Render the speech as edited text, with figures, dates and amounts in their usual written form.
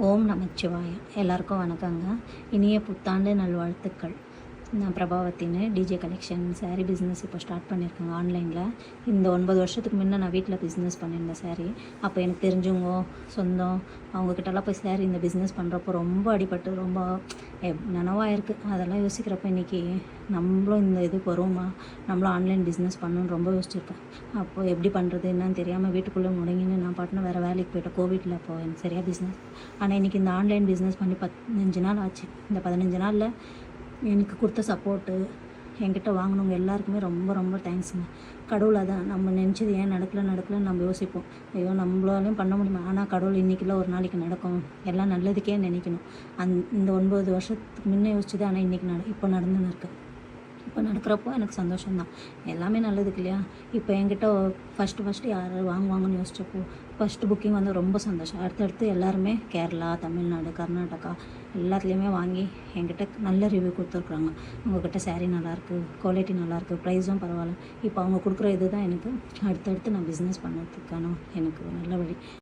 ஓம் நமச்சிவாய. எல்லாருக்கும் வணக்கங்க. இனிய புத்தாண்டு நல்வாழ்த்துக்கள். நான் பிரபாவத்தின்னு டிஜே கலெக்ஷன் சாரீ பிஸ்னஸ் இப்போ ஸ்டார்ட் பண்ணியிருக்கேங்க ஆன்லைனில். இந்த 9 வருஷத்துக்கு முன்னே நான் வீட்டில் பிஸ்னஸ் பண்ணியிருந்தேன் சாரீ. அப்போ எனக்கு தெரிஞ்சவங்க சொந்தம் அவங்கக்கிட்டலாம் போய் சாரீ இந்த பிஸ்னஸ் பண்ணுறப்போ ரொம்ப அடிபட்டு ரொம்ப நனவாக இருக்குது. அதெல்லாம் யோசிக்கிறப்போ இன்றைக்கி நம்மளும் இந்த இதுக்கு வருவோமா, நம்மளும் ஆன்லைன் பிஸ்னஸ் பண்ணணுன்னு ரொம்ப யோசிச்சிருப்பேன். அப்போது எப்படி பண்ணுறது என்னன்னு தெரியாமல் வீட்டுக்குள்ளே முடங்கின்னு நான் பாட்டுன்னு வேறு வேலைக்கு போய்ட்டேன். கோவிட்டில் அப்போ எனக்கு சரியாக பிஸ்னஸ். ஆனால் இன்றைக்கி இந்த ஆன்லைன் பிஸ்னஸ் பண்ணி 15 நாள் ஆச்சு. இந்த 15 நாளில் எனக்கு கொடுத்த சப்போர்ட்டு, என்கிட்ட வாங்கினவங்க எல்லாருக்குமே ரொம்ப ரொம்ப தேங்க்ஸுங்க. கடவுள் அதான் நம்ம நினச்சது ஏன் நடக்கலைன்னு நம்ம யோசிப்போம். ஐயோ நம்மளாலையும் பண்ண முடியுமா, ஆனால் கடவுள் இன்றைக்கில ஒரு நாளைக்கு நடக்கும், எல்லாம் நல்லதுக்கே நினைக்கணும். இந்த 9 வருஷத்துக்கு முன்னே யோசிச்சது, ஆனால் இன்றைக்கி இப்போ நடந்துன்னு இருக்குது. இப்போ நடக்கிறப்போ எனக்கு சந்தோஷம்தான். எல்லாமே நல்லதுக்கு இல்லையா. இப்போ என்கிட்ட ஃபஸ்ட்டு யார் வாங்குவாங்கன்னு யோசிச்சப்போ ஃபஸ்ட்டு புக்கிங் வந்து ரொம்ப சந்தோஷம். அடுத்தடுத்து எல்லாருமே கேரளா, தமிழ்நாடு, கர்நாடகா எல்லாத்துலேயுமே வாங்கி என்கிட்ட நல்ல ரிவ்யூ கொடுத்துருக்குறாங்க. உங்கள்கிட்ட சாரீ நல்லாயிருக்கு, குவாலிட்டி நல்லாயிருக்கு, ப்ரைஸும் பரவாயில்ல. இப்போ அவங்க கொடுக்குற இது தான் எனக்கு அடுத்தடுத்து நான் பிஸ்னஸ் பண்ணுறதுக்கான எனக்கு நல்ல வழி.